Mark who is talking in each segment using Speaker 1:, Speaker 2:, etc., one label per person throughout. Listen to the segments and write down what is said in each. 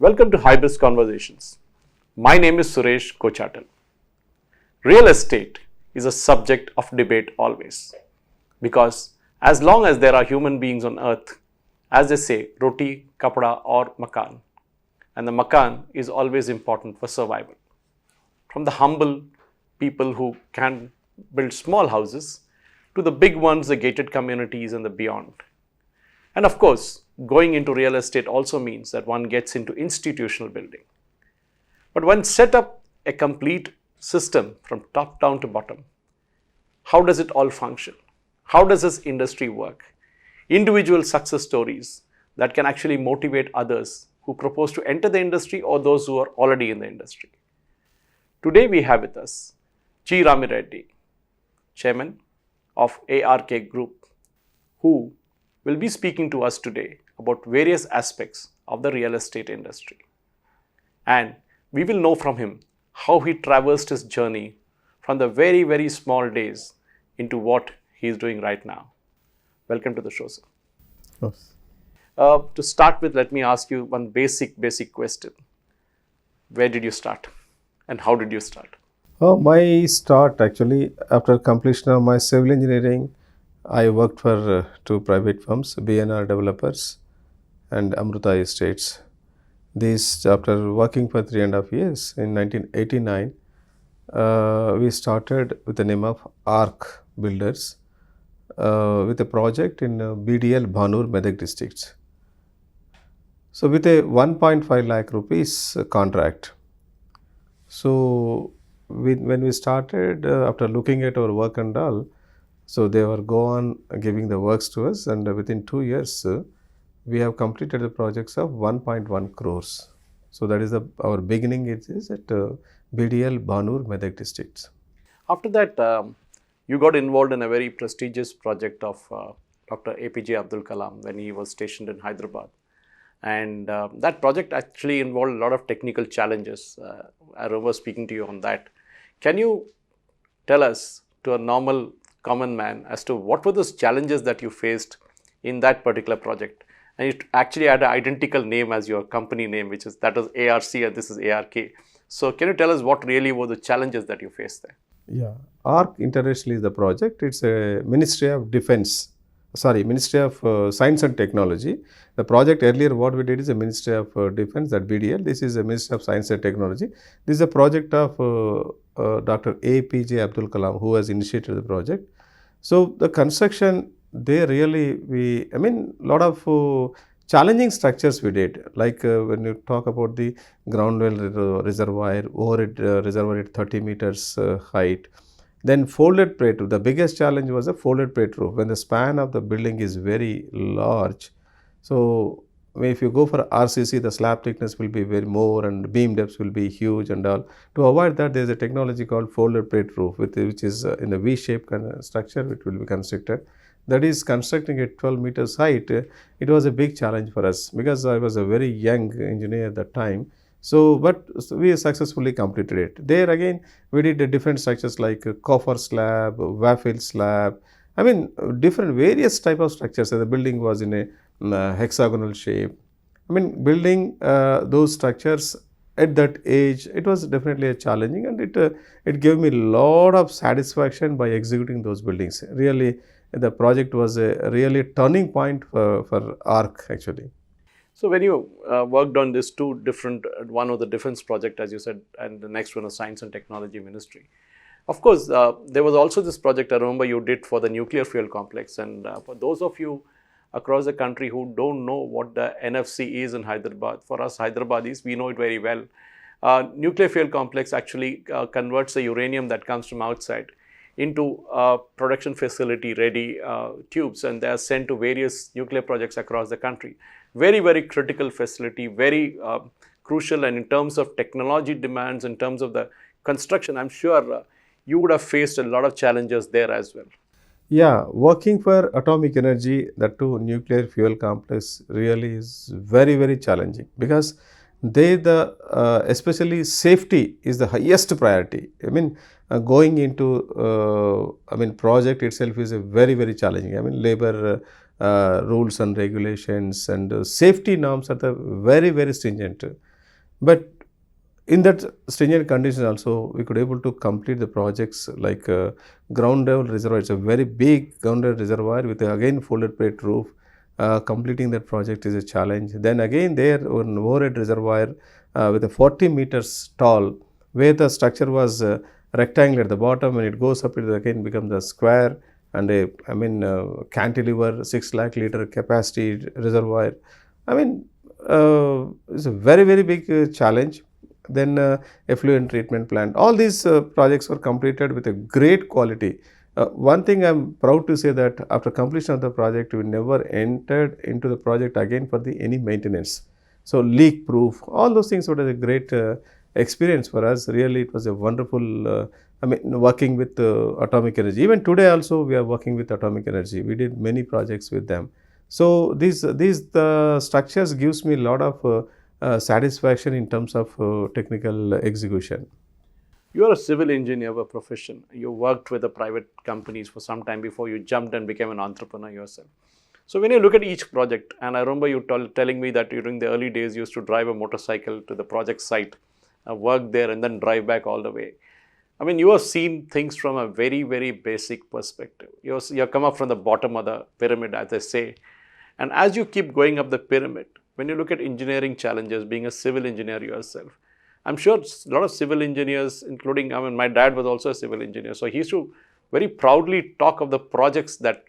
Speaker 1: Welcome to Hybris Conversations. My name is Suresh Kochatal. Real estate is a subject of debate always because as long as there are human beings on earth, as they say, roti, kapda or makan, and the makan is always important for survival. From the humble people who can build small houses to the big ones, the gated communities and the beyond. And of course, going into real estate also means that one gets into institutional building. But when set up a complete system from top down to bottom, how does it all function? How does this industry work? Individual success stories that can actually motivate others who propose to enter the industry or those who are already in the industry. Today we have with us G. Ramireddy, Chairman of ARK Group, who will be speaking to us today about various aspects of the real estate industry. And we will know from him how he traversed his journey from the very, very small days into what he is doing right now. Welcome to the show, sir.
Speaker 2: Yes.
Speaker 1: To start with, let me ask you one basic question. Where did you start and how did you start?
Speaker 2: My start actually after completion of my civil engineering, I worked for two private firms, BNR Developers and Amruta Estates. These, after working for 3.5 years in 1989, we started with the name of ARK Builders with a project in BDL Banur Medak districts. So with a 1.5 lakh rupees contract. So when we started, after looking at our work and all, so they were go on giving the works to us, and within 2 years, we have completed the projects of 1.1 crores. So that is our beginning. It is at BDL Banur Medak districts.
Speaker 1: After that, you got involved in a very prestigious project of Dr. APJ Abdul Kalam when he was stationed in Hyderabad. And that project actually involved a lot of technical challenges. I remember speaking to you on that. Can you tell us, to a normal common man, as to what were those challenges that you faced in that particular project? And it actually had an identical name as your company name, which is that was ARC and this is ARK. So can you tell us what really were the challenges that you faced there?
Speaker 2: Yeah, ARC International is the project. It's a Ministry of Defense. Ministry of Science and Technology. The project earlier what we did is a Ministry of Defense, that BDL. This is a Ministry of Science and Technology. This is a project of Dr. APJ Abdul Kalam, who has initiated the project. So the construction, they really, lot of challenging structures we did. Like when you talk about the ground well reservoir, overhead reservoir at 30 meters height. Then folded plate roof. The biggest challenge was a folded plate roof when the span of the building is very large. So if you go for RCC, the slab thickness will be very more and beam depths will be huge and all. To avoid that, there is a technology called folded plate roof, which is in a V-shaped structure which will be constructed. That is constructing at 12 meters height. It was a big challenge for us because I was a very young engineer at that time. But we successfully completed it. There again, we did different structures like coffer slab, waffle slab. Different various type of structures. The building was in a hexagonal shape. Building those structures at that age, it was definitely a challenging, and it gave me a lot of satisfaction by executing those buildings. Really, the project was a really turning point for ARC actually.
Speaker 1: So when you worked on these two different, one was the defense project, as you said, and the next one was Science and Technology Ministry. Of course, there was also this project I remember you did for the nuclear fuel complex. And for those of you across the country who don't know what the NFC is in Hyderabad, for us Hyderabadis, we know it very well. Nuclear fuel complex actually converts the uranium that comes from outside into production facility ready tubes, and they are sent to various nuclear projects across the country. Very, very critical facility, very crucial, and in terms of technology demands, in terms of the construction, I'm sure you would have faced a lot of challenges there as well.
Speaker 2: Yeah, working for atomic energy, that too nuclear fuel complex, really is very, very challenging because especially safety is the highest priority. Going into project itself is a very, very challenging. Labor rules and regulations and safety norms are the very, very stringent. But in that stringent condition also, we could able to complete the projects like ground level reservoir. It's a very big ground level reservoir with again folded plate roof. Completing that project is a challenge. Then again there one overhead reservoir with a 40 meters tall, where the structure was rectangular at the bottom. When it goes up, it again becomes a square, and a cantilever 6 lakh liter capacity reservoir. I mean, it's a very big challenge. Then effluent treatment plant. All these projects were completed with a great quality. One thing I'm proud to say that after completion of the project, we never entered into the project again for the any maintenance. So leak proof, all those things were a great experience for us. Really, it was a wonderful. Working with atomic energy. Even today also, we are working with atomic energy. We did many projects with them. So these the structures gives me a lot of satisfaction in terms of technical execution.
Speaker 1: You are a civil engineer by profession. You worked with the private companies for some time before you jumped and became an entrepreneur yourself. So when you look at each project, and I remember you telling me that during the early days you used to drive a motorcycle to the project site, work there and then drive back all the way. I mean, you have seen things from a very basic perspective. You have come up from the bottom of the pyramid, as they say. And as you keep going up the pyramid, when you look at engineering challenges, being a civil engineer yourself, I'm sure a lot of civil engineers, including, my dad was also a civil engineer. So he used to very proudly talk of the projects that,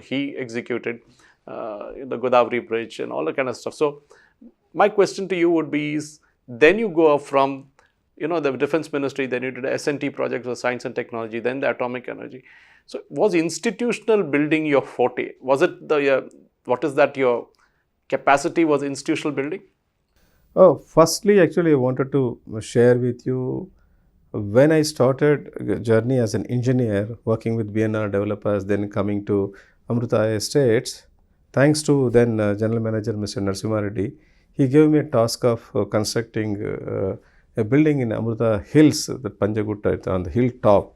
Speaker 1: he executed, the Godavari Bridge and all that kind of stuff. So my question to you would be is, then you go up from, the defense ministry, then you did the S&T project for science and technology, then the atomic energy. So was institutional building your forte? Was it your capacity was institutional building?
Speaker 2: Oh, firstly, actually, I wanted to share with you when I started journey as an engineer working with BNR developers, then coming to Amruta Estates. Thanks to then General Manager Mr. Narasimha Reddy, he gave me a task of constructing a building in Amruta Hills, the Panjagutta, on the hilltop.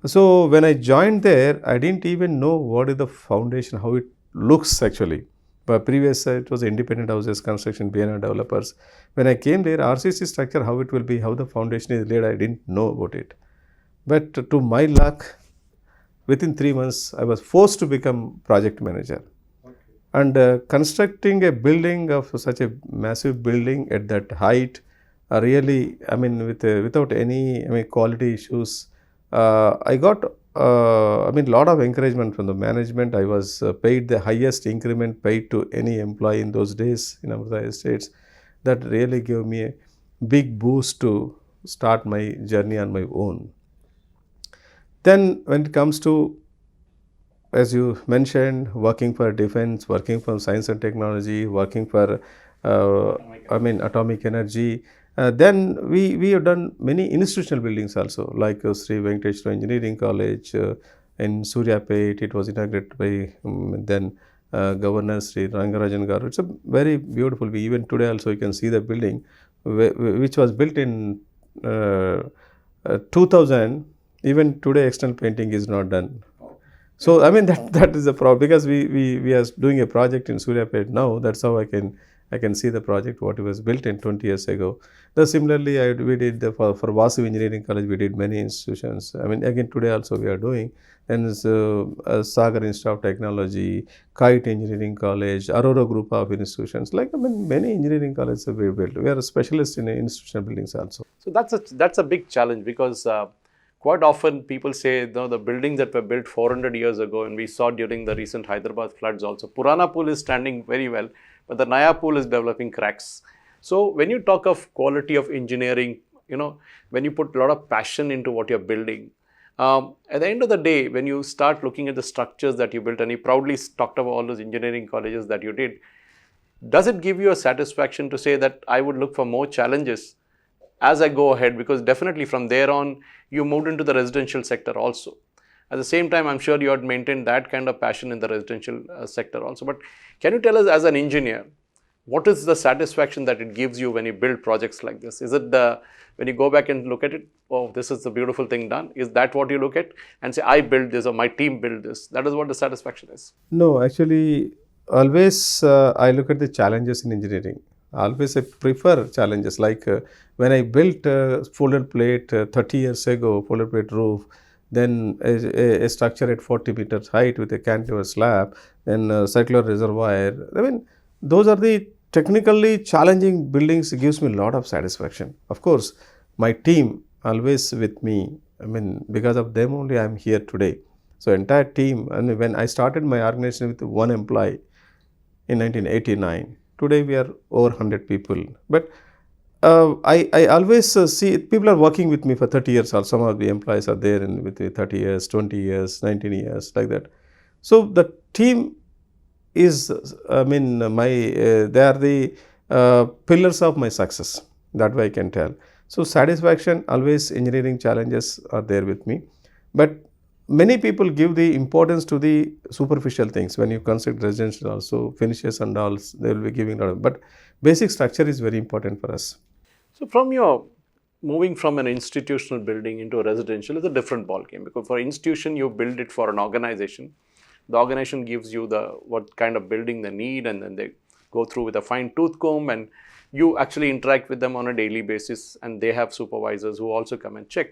Speaker 2: So when I joined there, I didn't even know what is the foundation, how it looks actually. But previous it was independent houses construction, BNR developers. When I came there, RCC structure, how it will be, how the foundation is laid, I didn't know about it. But to my luck, within 3 months, I was forced to become project manager. Okay. And constructing a building of such a massive building at that height, really, without any quality issues, I got lot of encouragement from the management. I was paid the highest increment paid to any employee in those days in Amruta Estates. That really gave me a big boost to start my journey on my own. Then when it comes to, as you mentioned, working for defense, working for science and technology, working for atomic energy, then we have done many institutional buildings also, like Sri Venkateshwara Engineering College in Suryapet. It was inaugurated by then Governor Sri Rangarajan Garu. It's a very beautiful. Even today also you can see the building, which was built in 2000. Even today external painting is not done. So that is the problem, because we are doing a project in Suryapet now. That's how I can see the project what was built in 20 years ago. Similarly, we did for Vasu Engineering College, we did many institutions. Again today also we are doing. And Sagar Institute of Technology, Kite Engineering College, Aurora Group of institutions. Many engineering colleges have been built. We are a specialist in institutional buildings also.
Speaker 1: So that's a big challenge, because quite often people say, the buildings that were built 400 years ago, and we saw during the recent Hyderabad floods also, Purana Pool is standing very well, but the Naya Pool is developing cracks. So when you talk of quality of engineering, when you put a lot of passion into what you're building, at the end of the day, when you start looking at the structures that you built, and you proudly talked about all those engineering colleges that you did, does it give you a satisfaction to say that I would look for more challenges as I go ahead? Because definitely from there on, you moved into the residential sector also. At the same time, I'm sure you had maintained that kind of passion in the residential sector also. But can you tell us, as an engineer, what is the satisfaction that it gives you when you build projects like this? Is it when you go back and look at it, oh, this is a beautiful thing done? Is that what you look at and say, I built this or my team built this? That is what the satisfaction is.
Speaker 2: No, actually, always I look at the challenges in engineering. Always I prefer challenges. Like when I built folded plate 30 years ago, folded plate roof, then a structure at 40 meters height with a cantilever slab, then circular reservoir. I mean, those are the technically challenging buildings. Gives me a lot of satisfaction. Of course, my team always with me. I mean, because of them only I am here today. So entire team, and when I started my organization with one employee in 1989, today we are over 100 people. But I always see people are working with me for 30 years, or some of the employees are there with me 30 years, 20 years, 19 years, like that. So the team is, I mean, they are the pillars of my success. That way I can tell. So satisfaction, always engineering challenges are there with me. But many people give the importance to the superficial things. When you construct residential also, finishes and all, they will be giving a lot of, but basic structure is very important for us.
Speaker 1: So from your moving from an institutional building into a residential is a different ballgame, because for institution you build it for an organization. The organization gives you the what kind of building they need, and then they go through with a fine tooth comb, and you actually interact with them on a daily basis, and they have supervisors who also come and check.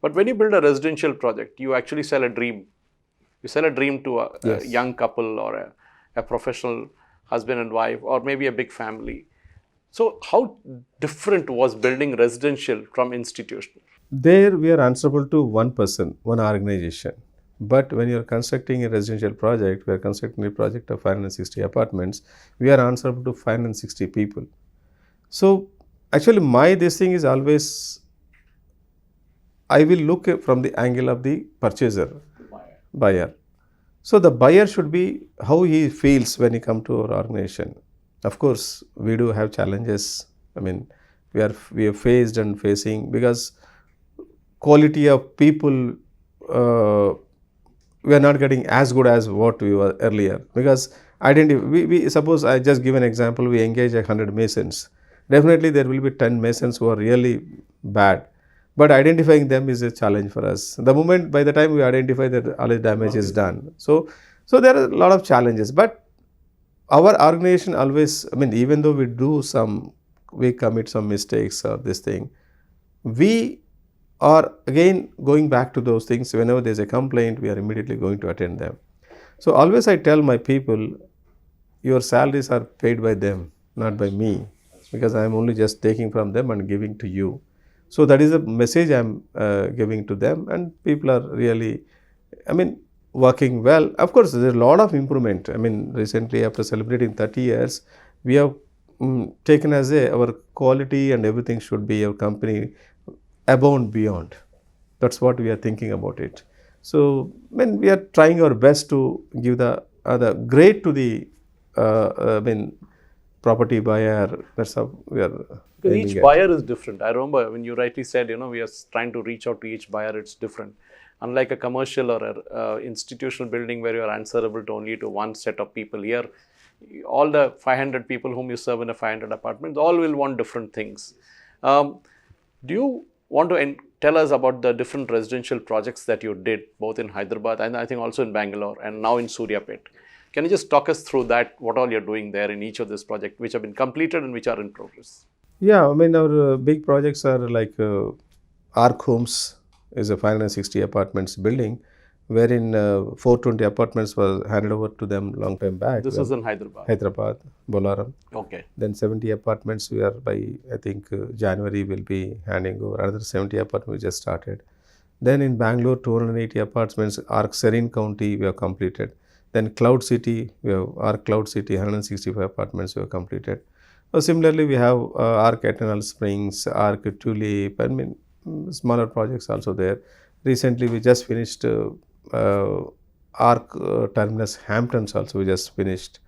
Speaker 1: But when you build a residential project, you actually sell a dream. You sell a dream to a
Speaker 2: Yes.
Speaker 1: young couple or a professional husband and wife, or maybe a big family. So how different was building residential from institutional?
Speaker 2: There we are answerable to one person, one organization. But when you are constructing a residential project, we are constructing a project of 560 apartments, we are answerable to 560 people. So actually this thing is always, I will look from the angle of the purchaser, buyer. So the buyer should be how he feels when he come to our organization. Of course, we do have challenges. I mean, we are faced and facing, because quality of people we are not getting as good as what we were earlier. Because we suppose I just give an example. We engage 100 masons. Definitely there will be 10 masons who are really bad. But identifying them is a challenge for us. The moment, by the time we identify that all the damage is done. So there are a lot of challenges. But our organization always, I mean, even though we commit some mistakes or this thing, we are again going back to those things. Whenever there's a complaint, we are immediately going to attend them. So always I tell my people, your salaries are paid by them, not by me, because I am only just taking from them and giving to you. So that is a message I am giving to them, and people are really, I mean, working well. Of course, there is a lot of improvement. I mean, recently after celebrating 30 years, we have taken as our quality and everything should be our company above and beyond. That's what we are thinking about it. So when we are trying our best to give the grade to the property buyer, that's how we are.
Speaker 1: Because each buyer is different. I remember when you rightly said, we are trying to reach out to each buyer, it's different. Unlike a commercial or a institutional building where you are answerable only to one set of people, here all the 500 people whom you serve in a 500 apartments, all will want different things. Do you want to tell us about the different residential projects that you did, both in Hyderabad and I think also in Bangalore and now in Suryapet? Can you just talk us through that, what all you're doing there in each of these projects, which have been completed and which are in progress?
Speaker 2: Yeah, I mean, our big projects are like Arc Homes is a 560 apartments building, wherein 420 apartments were handed over to them long time back.
Speaker 1: This is in Hyderabad.
Speaker 2: Hyderabad, Bolaram.
Speaker 1: Okay.
Speaker 2: Then 70 apartments we are by, I think, January will be handing over. Another 70 apartments we just started. Then in Bangalore, 280 apartments, Arc Serene County we have completed. Then Cloud City, we have Arc Cloud City, 165 apartments we have completed. Similarly, we have Arc Eternal Springs, Arc Tulip, I mean, smaller projects also there. Recently, we just finished Arc Terminus Hamptons also we just finished.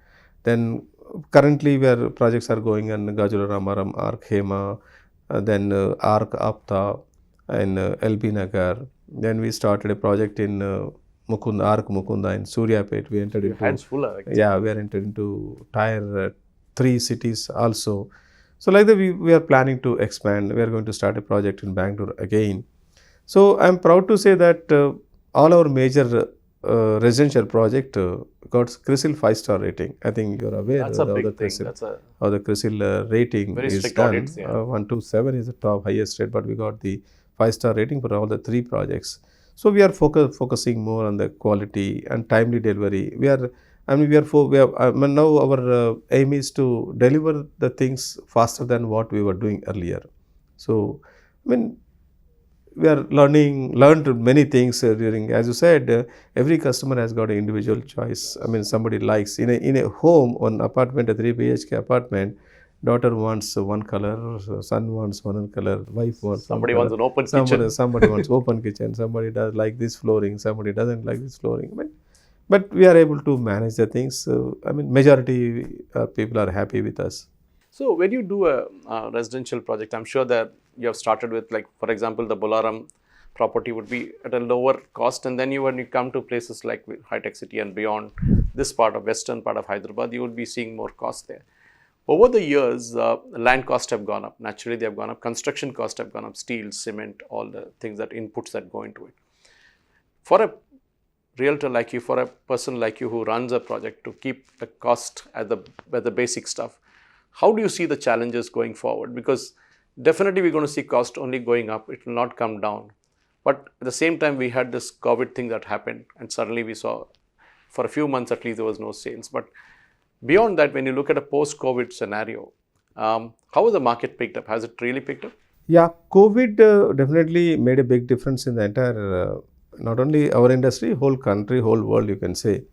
Speaker 2: Then currently, where projects are going on Gajula Ramaram, Arc Hema, then Arc Apta and LB Nagar. Then we started a project in Mukunda, Arc Mukunda in Suryapet. We entered into,
Speaker 1: hands full, actually.
Speaker 2: Yeah, we are entered into Tier 3 cities also. So like that, we are planning to expand. We are going to start a project in Bangalore again. So I am proud to say that all our major residential project got CRISIL 5-star rating. I think you're aware
Speaker 1: That's a
Speaker 2: of
Speaker 1: big
Speaker 2: the
Speaker 1: thing.
Speaker 2: CRISIL.
Speaker 1: That's a
Speaker 2: How the CRISIL rating
Speaker 1: very
Speaker 2: is
Speaker 1: strict
Speaker 2: done.
Speaker 1: audits, yeah.
Speaker 2: 1 to 7 is the top highest rate, but we got the 5-star rating for all the 3 projects. So we are focusing more on the quality and timely delivery. We are now our aim is to deliver the things faster than what we were doing earlier. So, I mean, we are learned many things during, as you said, every customer has got an individual choice. I mean, somebody likes in a home, one apartment, a 3 BHK apartment, daughter wants one color, son wants one color, wife wants
Speaker 1: somebody
Speaker 2: one
Speaker 1: wants
Speaker 2: color.
Speaker 1: an open kitchen.
Speaker 2: Somebody wants open kitchen, somebody does like this flooring, somebody doesn't like this flooring. But we are able to manage the things. I mean, majority people are happy with us.
Speaker 1: So when you do a residential project, I'm sure that you have started with, like, for example, the Bolaram property would be at a lower cost, and then when you come to places like High Tech City and beyond, this part of western part of Hyderabad, you would be seeing more cost there. Over the years, land costs have gone up. Naturally, they have gone up. Construction costs have gone up. Steel, cement, all the things that inputs that go into it. For a realtor like you, for a person like you who runs a project, to keep the cost at the basic stuff, how do you see the challenges going forward? Because definitely we're going to see cost only going up. It will not come down. But at the same time, we had this COVID thing that happened, and suddenly we saw, for a few months at least, there was no sales. But beyond that, when you look at a post-COVID scenario, how has the market picked up? Has it really picked up?
Speaker 2: Yeah, COVID definitely made a big difference in the entire, not only our industry, whole country, whole world, you can say.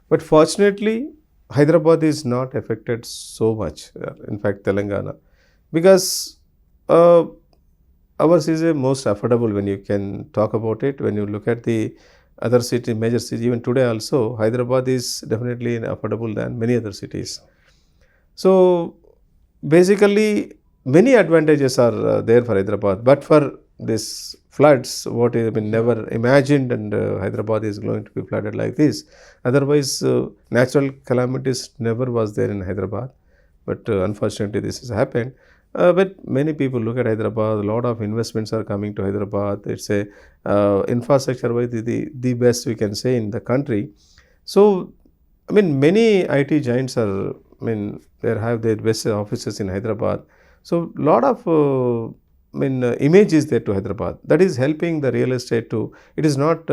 Speaker 2: But fortunately, Hyderabad is not affected so much. In fact, Telangana, because ours is a most affordable when you can talk about it. When you look at the other city, major cities, even today also, Hyderabad is definitely affordable than many other cities. So basically, many advantages are there for Hyderabad, but for this floods, what has been never imagined, and Hyderabad is going to be flooded like this. Otherwise, natural calamities never was there in Hyderabad, but unfortunately, this has happened. But many people look at Hyderabad. A lot of investments are coming to Hyderabad. It's a infrastructure wise the best we can say in the country. So, I mean, many IT giants are. I mean, they have their best offices in Hyderabad. So, lot of image is there to Hyderabad. That is helping the real estate to. It is not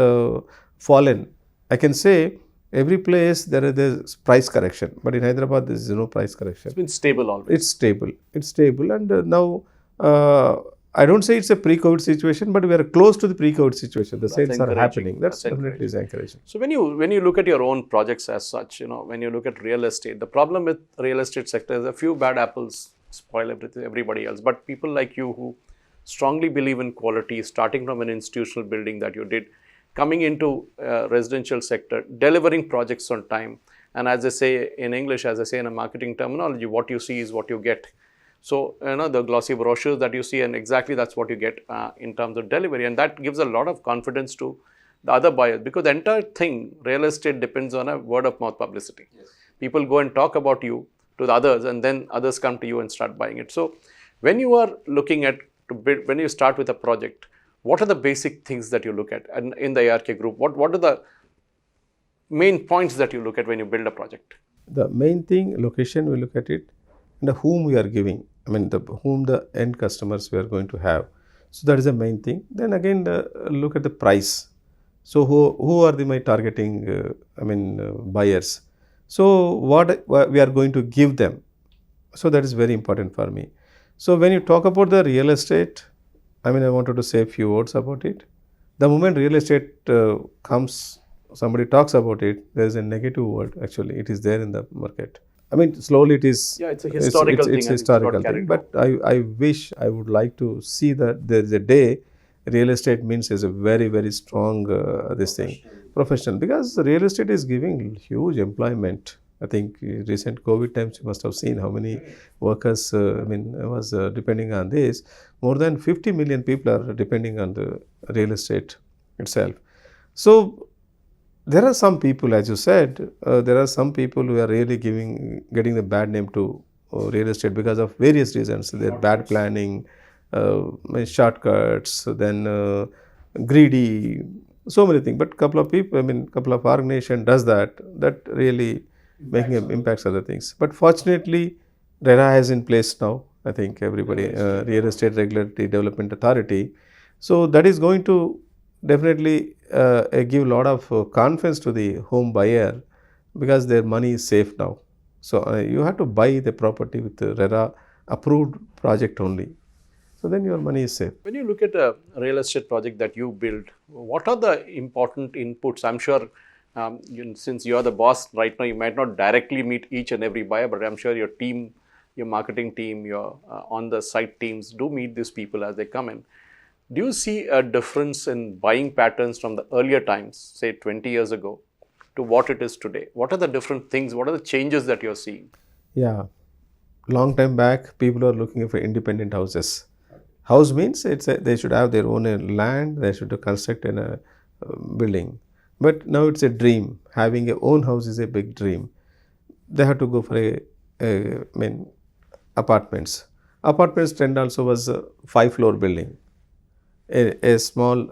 Speaker 2: fallen. I can say every place there is this price correction, but in Hyderabad there is no price correction.
Speaker 1: It's been stable always.
Speaker 2: It's stable. It's stable, and now I don't say it's a pre-COVID situation, but we are close to the pre-COVID situation. The sales are happening. That's definitely is encouraging.
Speaker 1: So when you look at your own projects as such, when you look at real estate, the problem with real estate sector is a few bad apples spoil everybody else. But people like you who strongly believe in quality, starting from an institutional building that you did, coming into residential sector, delivering projects on time, and as I say in English, as I say in a marketing terminology, what you see is what you get. So, the glossy brochures that you see, and exactly that's what you get in terms of delivery, and that gives a lot of confidence to the other buyers, because the entire thing, real estate, depends on a word of mouth publicity. Yes. People go and talk about you to the others, and then others come to you and start buying it. So, when you are looking at to build, when you start with a project, what are the basic things that you look at? And in the ARK group, what are the main points that you look at when you build a project?
Speaker 2: The main thing, location, we look at it, and whom we are giving. I mean, whom the end customers we are going to have. So that is the main thing. Then again, look at the price. So who are my targeting? Buyers. So what we are going to give them. So that is very important for me. So when you talk about the real estate, I wanted to say a few words about it. The moment real estate comes, somebody talks about it, there is a negative word. Actually, it is there in the market. Slowly it is.
Speaker 1: Yeah, it's a historical thing.
Speaker 2: It's a historical thing. But I wish, I would like to see that there is a day real estate means is a very, very strong professional, because real estate is giving huge employment. I think recent COVID times, you must have seen how many workers was depending on this. More than 50 million people are depending on the real estate itself. So there are some people, as you said, there are some people who are really getting the bad name to real estate because of various reasons. Their bad planning, shortcuts, then greedy, so many things. But couple of people, I mean, couple of organization does that. That really making impacts other things. But fortunately, RERA is in place now. I think everybody, Real Estate Regulatory Development Authority. So that is going to definitely give a lot of confidence to the home buyer because their money is safe now. So you have to buy the property with the RERA approved project only. So then your money is safe.
Speaker 1: When you look at a real estate project that you build, what are the important inputs? I'm sure since you are the boss right now, you might not directly meet each and every buyer, but I'm sure your team, your marketing team, your on the site teams do meet these people as they come in. Do you see a difference in buying patterns from the earlier times, say 20 years ago, to what it is today? What are the different things? What are the changes that you're seeing?
Speaker 2: Yeah, long time back, people are looking for independent houses. House means they should have their own land, they should construct a building. But now it's a dream. Having a own house is a big dream. They have to go for I mean, apartments. Apartments trend also was a 5-floor building, a small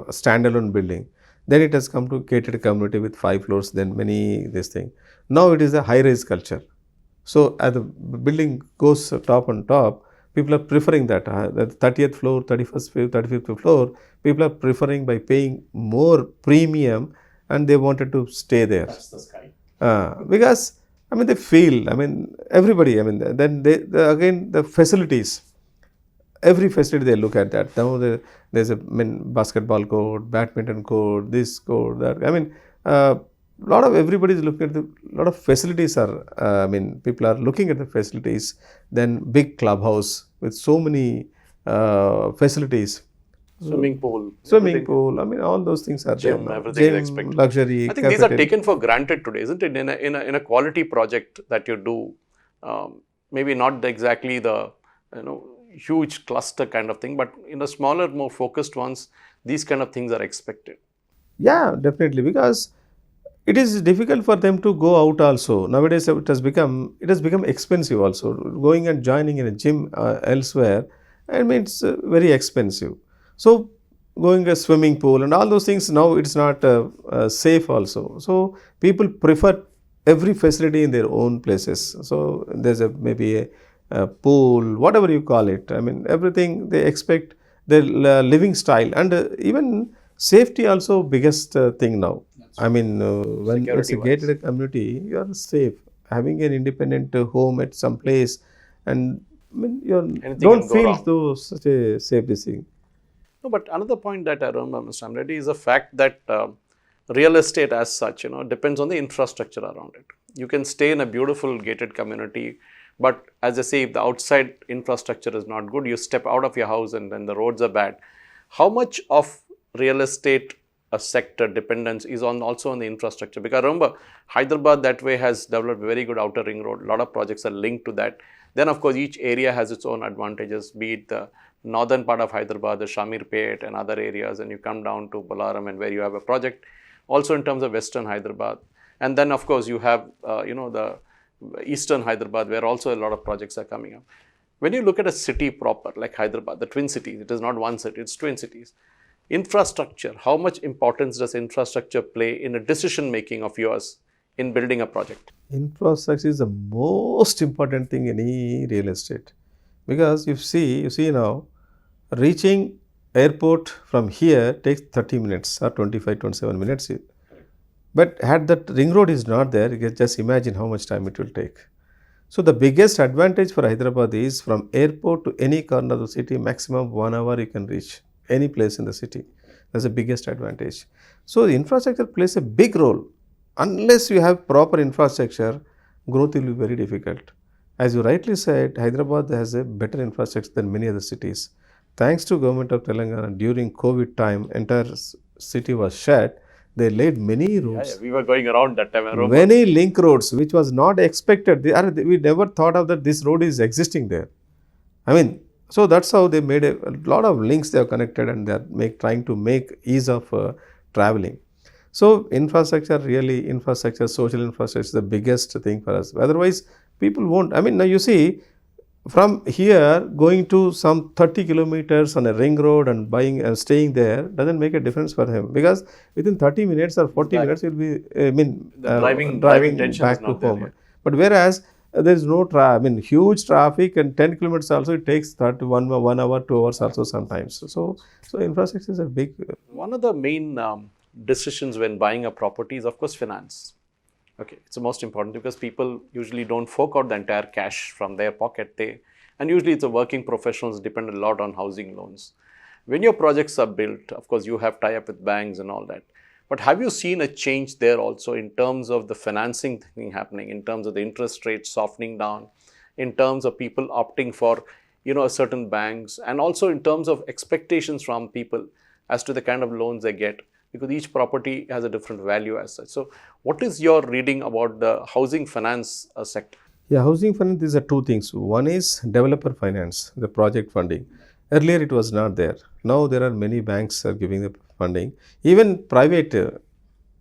Speaker 2: standalone building. Then it has come to gated community with 5 floors, then many this thing. Now it is a high-rise culture. So as the building goes top on top, people are preferring that. The 30th floor, 31st floor, 35th floor, people are preferring by paying more premium and they wanted to stay there.
Speaker 1: That's the sky.
Speaker 2: Because, I mean, they feel, I mean, everybody, I mean, then again, the facilities, every facility they look at that. Now there's a basketball court, badminton court, this court, that. I mean, lot of everybody is looking at lot of facilities are. I mean, people are looking at the facilities. Then big clubhouse with so many facilities.
Speaker 1: Swimming pool.
Speaker 2: Swimming pool. I mean, all those things are
Speaker 1: Gym,
Speaker 2: there.
Speaker 1: everything is expected.
Speaker 2: Luxury.
Speaker 1: I think these are taken for granted today, isn't it? In a quality project that you do, maybe not exactly the huge cluster kind of thing, but in a smaller, more focused ones, these kind of things are expected.
Speaker 2: Yeah, definitely, because it is difficult for them to go out also. Nowadays, it has become expensive also. Going and joining in a gym elsewhere, I mean, it's very expensive. So, going a swimming pool and all those things, now it's not safe also. So, people prefer every facility in their own places. So, there's maybe a pool, whatever you call it. I mean, everything they expect, their living style and even safety also biggest thing now. I mean, when it's a gated community, you are safe. Having an independent home at some place, and I mean, you don't feel such a safety thing.
Speaker 1: No, but another point that I remember, Mr. Amreddy, is the fact that real estate as such, depends on the infrastructure around it. You can stay in a beautiful gated community, but as I say, if the outside infrastructure is not good, you step out of your house and then the roads are bad. How much of real estate sector dependence is also on the infrastructure? Because remember, Hyderabad that way has developed a very good outer ring road. A lot of projects are linked to that. Then of course, each area has its own advantages, be it the northern part of Hyderabad, the Shamirpet and other areas, and you come down to Bolaram and where you have a project. Also in terms of western Hyderabad. And then of course, you have, the eastern Hyderabad where also a lot of projects are coming up. When you look at a city proper like Hyderabad, the twin cities, it is not one city, it's twin cities. Infrastructure, how much importance does infrastructure play in a decision making of yours in building a project?
Speaker 2: Infrastructure is the most important thing in any real estate, because you see now, reaching airport from here takes 30 minutes or 25-27 minutes. But had that ring road is not there, you can just imagine how much time it will take. So the biggest advantage for Hyderabad is from airport to any corner of the city, maximum 1 hour you can reach any place in the city. That's the biggest advantage. So the infrastructure plays a big role. Unless you have proper infrastructure, growth will be very difficult. As you rightly said, Hyderabad has a better infrastructure than many other cities. Thanks to government of Telangana, during COVID time, entire city was shut. They laid many roads.
Speaker 1: Yeah, we were going around that time.
Speaker 2: Many link roads, which was not expected. We never thought of that this road is existing there. I mean, so that's how they made a lot of links they have connected, and they are trying to make ease of traveling. So infrastructure, social infrastructure is the biggest thing for us. Otherwise, people won't. I mean, now you see, From here going to some 30 kilometers on a ring road and buying and staying there doesn't make a difference for him, because within 30 minutes or 40 minutes he'll be,
Speaker 1: The driving
Speaker 2: driving
Speaker 1: tension is
Speaker 2: back to
Speaker 1: not there.
Speaker 2: home.
Speaker 1: Yeah.
Speaker 2: But whereas there is no huge traffic, and 10 kilometers also it takes 1 hour, 2 hours also sometimes. So infrastructure is a big.
Speaker 1: One of the main decisions when buying a property is, of course, finance. Okay, it's the most important because people usually don't fork out the entire cash from their pocket. And usually it's the working professionals depend a lot on housing loans. When your projects are built, of course, you have tie up with banks and all that. But have you seen a change there also in terms of the financing thing happening, in terms of the interest rates softening down, in terms of people opting for, a certain banks, and also in terms of expectations from people as to the kind of loans they get, because each property has a different value as such. So what is your reading about the housing finance sector?
Speaker 2: Yeah, housing finance, these are two things. One is developer finance, the project funding. Earlier it was not there. Now there are many banks are giving the funding. Even private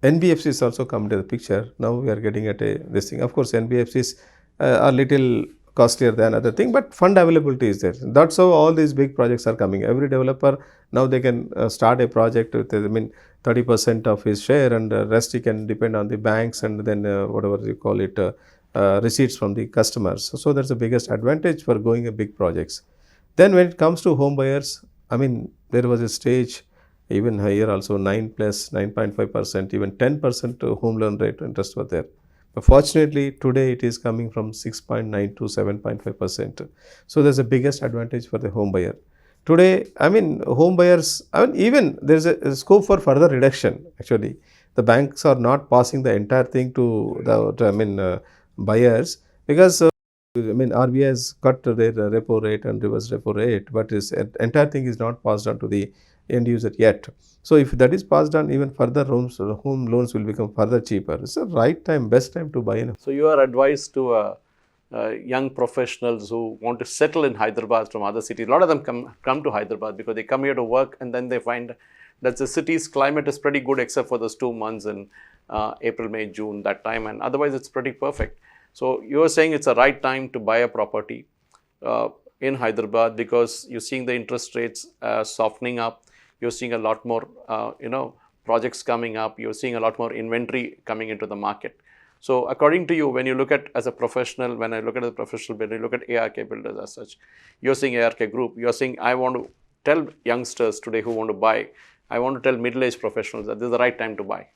Speaker 2: NBFCs also come into the picture. Now we are getting at this thing. Of course, NBFCs are little costlier than other thing, but fund availability is there. That's how all these big projects are coming. Every developer now they can start a project with 30% of his share, and the rest he can depend on the banks, and then whatever you call it, receipts from the customers. So that's the biggest advantage for going a big projects. Then when it comes to home buyers, there was a stage even higher also, 9 plus 9.5%, even 10% home loan rate interest were there. But fortunately today it is coming from 6.9 to 7.5%. So there's the biggest advantage for the home buyer. Today, home buyers, even there's a scope for further reduction. Actually, the banks are not passing the entire thing to the buyers, because RBI has cut their repo rate and reverse repo rate, but this entire thing is not passed on to the end user yet. So if that is passed on, even further home loans will become further cheaper. It's the right time, best time to buy in.
Speaker 1: So your advice to young professionals who want to settle in Hyderabad from other cities, a lot of them come to Hyderabad because they come here to work, and then they find that the city's climate is pretty good except for those 2 months in April, May, June, that time, and otherwise it's pretty perfect. So you are saying it's the right time to buy a property in Hyderabad because you're seeing the interest rates softening up. You're seeing a lot more, projects coming up. You're seeing a lot more inventory coming into the market. So according to you, when you look at as a professional, when I look at a professional builder, you look at ARK builders as such, you're saying ARK group, you're saying I want to tell youngsters today who want to buy, I want to tell middle-aged professionals that this is the right time to buy.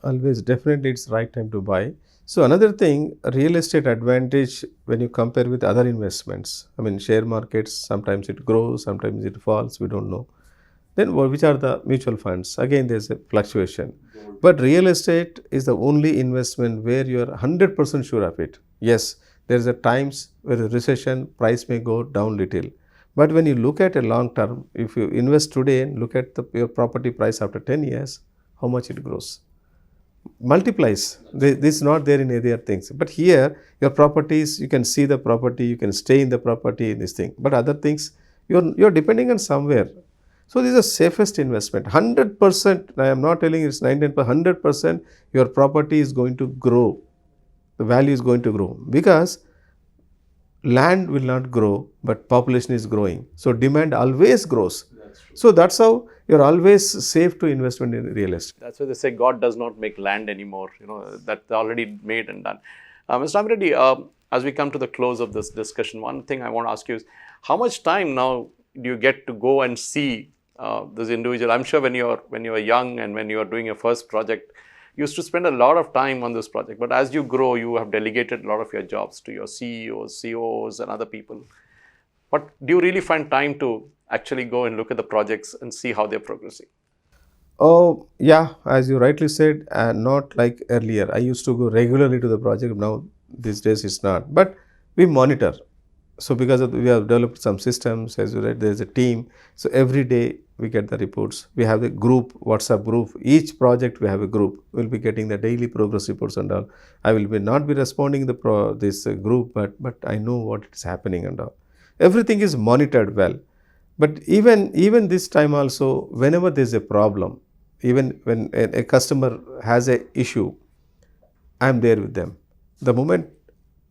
Speaker 2: Always, definitely it's right time to buy. So another thing, real estate advantage when you compare with other investments. Share markets, sometimes it grows, sometimes it falls, we don't know. Then which are the mutual funds? Again, there's a fluctuation. But real estate is the only investment where you are 100% sure of it. Yes, there is a times where the recession price may go down little. But when you look at a long term, if you invest today and look at your property price after 10 years, how much it grows? Multiplies. This is not there in other things. But here, your properties, you can see the property, you can stay in the property in this thing. But other things, you're depending on somewhere. So this is the safest investment. 100%, I am not telling you it's 99%, 100% your property is going to grow. The value is going to grow because land will not grow, but population is growing. So demand always grows. So that's how you're always safe to investment in real estate.
Speaker 1: That's why they say God does not make land anymore. That's already made and done. Mr. Amireddy, as we come to the close of this discussion, one thing I want to ask you is how much time now do you get to go and see this individual? I'm sure when you were young and when you were doing your first project, you used to spend a lot of time on this project. But as you grow, you have delegated a lot of your jobs to your CEOs, COOs, and other people. But do you really find time to actually go and look at the projects and see how they're progressing?
Speaker 2: Oh, yeah, as you rightly said, not like earlier. I used to go regularly to the project. Now, these days it's not. But we monitor. So because we have developed some systems, as you read, there is a team. So every day we get the reports. We have a group, WhatsApp group. Each project we have a group. We'll be getting the daily progress reports and all. I will not be responding to this group, but I know what is happening and all. Everything is monitored well. But even this time also, whenever there is a problem, even when a customer has an issue, I am there with them. The moment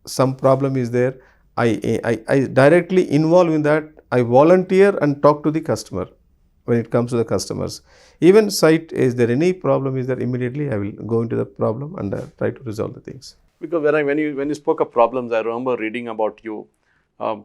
Speaker 2: some problem is there, I directly involve in that. I volunteer and talk to the customer when it comes to the customers. Even site, is there any problem, is there, immediately I will go into the problem and try to resolve the things.
Speaker 1: Because when you spoke of problems, I remember reading about you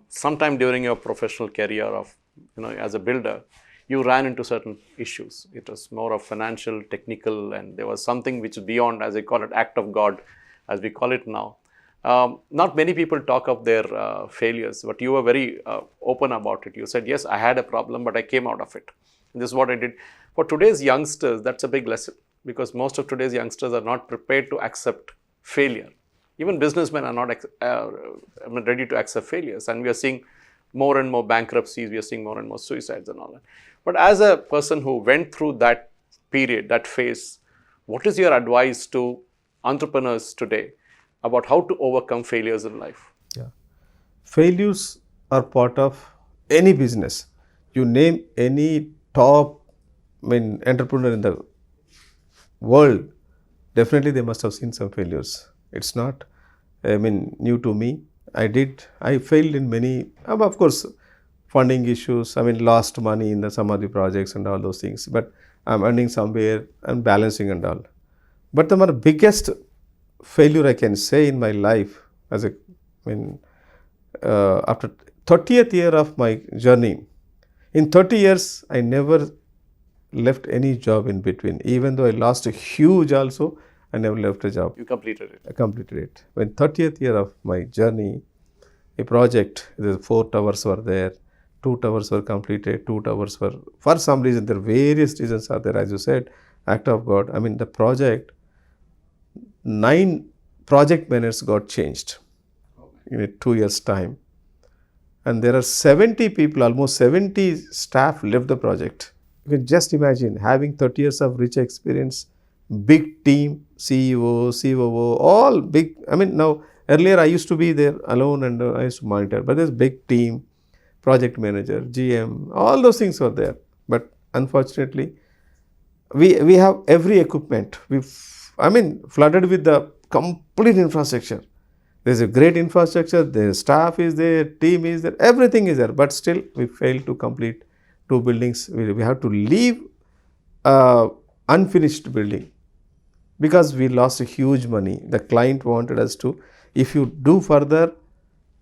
Speaker 1: sometime during your professional career of as a builder, you ran into certain issues. It was more of financial, technical, and there was something which is beyond, as I call it, act of God, as we call it now. Not many people talk of their failures, but you were very open about it. You said, yes, I had a problem, but I came out of it. This is what I did. For today's youngsters, that's a big lesson, because most of today's youngsters are not prepared to accept failure. Even businessmen are not ready to accept failures, and we are seeing more and more bankruptcies, we are seeing more and more suicides and all that. But as a person who went through that period, that phase, what is your advice to entrepreneurs today about how to overcome failures in life?
Speaker 2: Yeah. Failures are part of any business. You name any top entrepreneur in the world, definitely they must have seen some failures. It's not new to me. I failed in many, of course, funding issues. Lost money in some of the projects and all those things. But I'm earning somewhere and balancing and all. But the biggest failure I can say in my life, after 30th year of my journey, in 30 years, I never left any job in between. Even though I lost a huge also, I never left a job.
Speaker 1: You completed it.
Speaker 2: I completed it. When 30th year of my journey, a project, the 4 towers were there, 2 towers were completed, 2 towers were, for some reason, there are various reasons are there, as you said, act of God. The project, 9 project managers got changed in a 2 years time. And there are 70 people, almost 70 staff left the project. You can just imagine having 30 years of rich experience, big team, CEO, COO, all big. Now earlier I used to be there alone and I used to monitor, but there's big team, project manager, GM, all those things were there. But unfortunately, we have every equipment. Flooded with the complete infrastructure. There's a great infrastructure, the staff is there, team is there, everything is there, but still we failed to complete 2 buildings. We have to leave unfinished building because we lost a huge money. The client wanted us to, if you do further,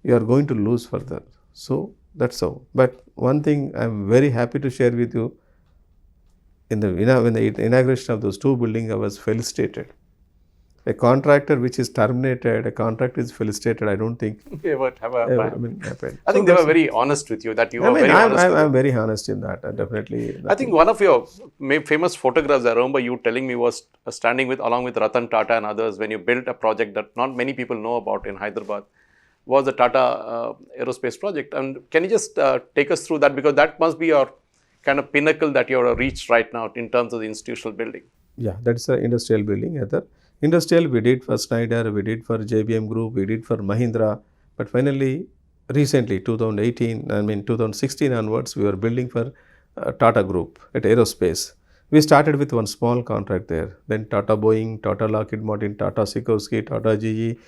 Speaker 2: you are going to lose further. So that's how. But one thing I'm very happy to share with you, when the inauguration of those 2 buildings, I was felicitated. A contractor which is terminated, a contract is felicitated, I don't think
Speaker 1: ever happened. I
Speaker 2: So
Speaker 1: think they were very honest with you, that you were very
Speaker 2: I'm,
Speaker 1: honest.
Speaker 2: I'm very honest in that, definitely.
Speaker 1: I think one of your famous photographs, I remember you telling me, was standing along with Ratan Tata and others when you built a project that not many people know about in Hyderabad, was the Tata Aerospace project. And can you just take us through that, because that must be your kind of pinnacle that you have reached right now in terms of the institutional building.
Speaker 2: Yeah, that's an industrial building. Industrial we did for Schneider, we did for JBM Group, we did for Mahindra, but finally, recently, 2016 onwards, we were building for Tata Group at Aerospace. We started with one small contract there. Then Tata Boeing, Tata Lockheed Martin, Tata Sikorsky, Tata GE,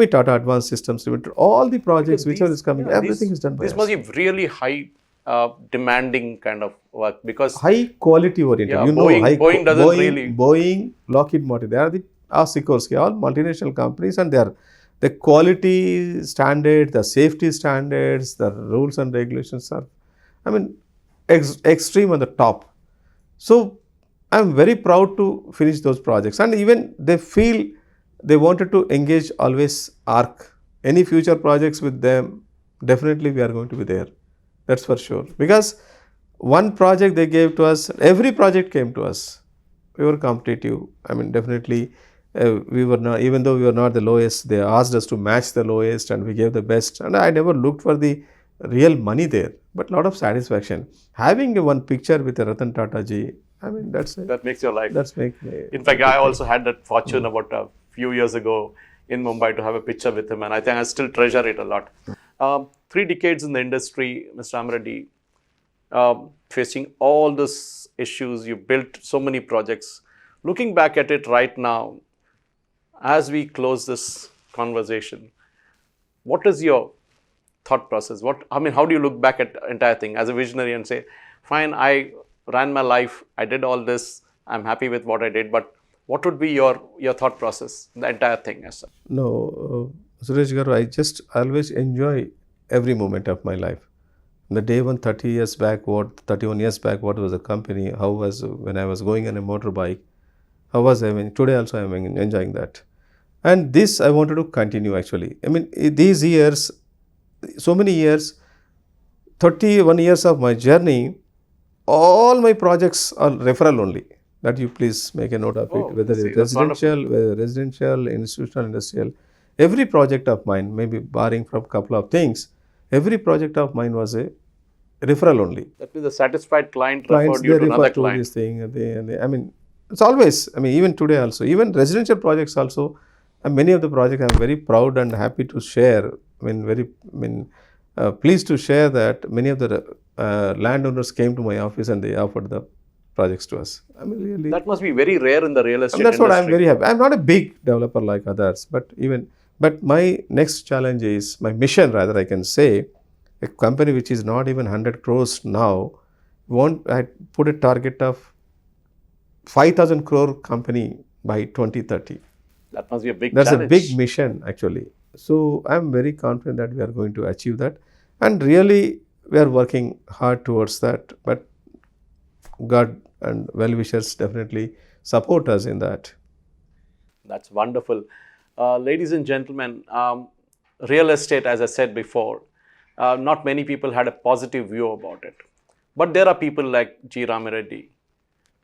Speaker 2: Tata Advanced Systems Limited, all the projects which are coming, everything is done by us.
Speaker 1: This must be really high demanding kind of work, because
Speaker 2: high quality oriented.
Speaker 1: Yeah, Boeing doesn't really.
Speaker 2: Boeing, Lockheed Martin, they are the Sikorsky, all multinational companies, and the quality standard, the safety standards, the rules and regulations are, extreme on the top. So I'm very proud to finish those projects, and even they feel they wanted to engage always ARC. Any future projects with them, definitely we are going to be there. That's for sure. Because one project they gave to us, every project came to us. We were competitive. Definitely. We were not, even though we were not the lowest, they asked us to match the lowest and we gave the best. And I never looked for the real money there, but a lot of satisfaction. Having one picture with Ratan Tata ji,
Speaker 1: that makes your life.
Speaker 2: That's make me.
Speaker 1: In fact, I also had that fortune about a few years ago in Mumbai to have a picture with him, and I think I still treasure it a lot. 3 decades in the industry, Mr. Amireddy, facing all these issues, you built so many projects. Looking back at it right now, as we close this conversation, what is your thought process? How do you look back at the entire thing as a visionary and say, fine, I ran my life, I did all this, I'm happy with what I did, but what would be your thought process, the entire thing as such?
Speaker 2: No, Suresh Garu, I just always enjoy every moment of my life. The day one, 30 years back, 31 years back, what was the company, how was when I was going on a motorbike, how was I, today also I am enjoying that. And this I wanted to continue actually. I mean, these years, so many years, 31 years of my journey, all my projects are referral only. That you please make a note of
Speaker 1: Oh,
Speaker 2: it, whether
Speaker 1: see,
Speaker 2: it's
Speaker 1: that's
Speaker 2: residential, whether residential, institutional, industrial. Every project of mine, maybe barring from couple of things, every project of mine was a referral only.
Speaker 1: That means the satisfied client
Speaker 2: Clients,
Speaker 1: referred you
Speaker 2: they
Speaker 1: to
Speaker 2: refer
Speaker 1: another
Speaker 2: to
Speaker 1: client.
Speaker 2: this thing, and they, I mean, it's always, I mean, even today also, even residential projects also, and many of the projects I'm very proud and happy to share. Pleased to share that many of the landowners came to my office and they offered the projects to us. I mean, really,
Speaker 1: That must be very rare in the real
Speaker 2: I
Speaker 1: estate
Speaker 2: mean, that's what I'm
Speaker 1: industry.
Speaker 2: very happy. I'm not a big developer like others, but my next challenge is my mission, rather, I can say, a company which is not even 100 crores now, I put a target of 5,000 crore company by 2030.
Speaker 1: That must be a big
Speaker 2: That's a big
Speaker 1: challenge.
Speaker 2: mission actually. So I'm very confident that we are going to achieve that, and really we are working hard towards that. But God and well wishers definitely support us in that.
Speaker 1: That's wonderful. Ladies and gentlemen, real estate, as I said before, not many people had a positive view about it. But there are people like G. Ramireddy,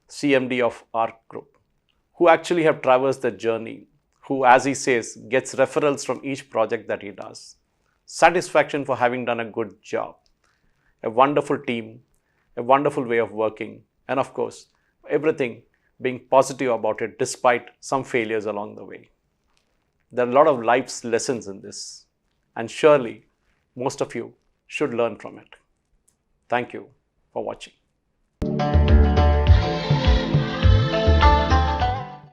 Speaker 1: CMD of ARC Group, who actually have traversed the journey, who, as he says, gets referrals from each project that he does. Satisfaction for having done a good job. A wonderful team, a wonderful way of working, and of course, everything being positive about it despite some failures along the way. There are a lot of life's lessons in this, and surely most of you should learn from it. Thank you for watching.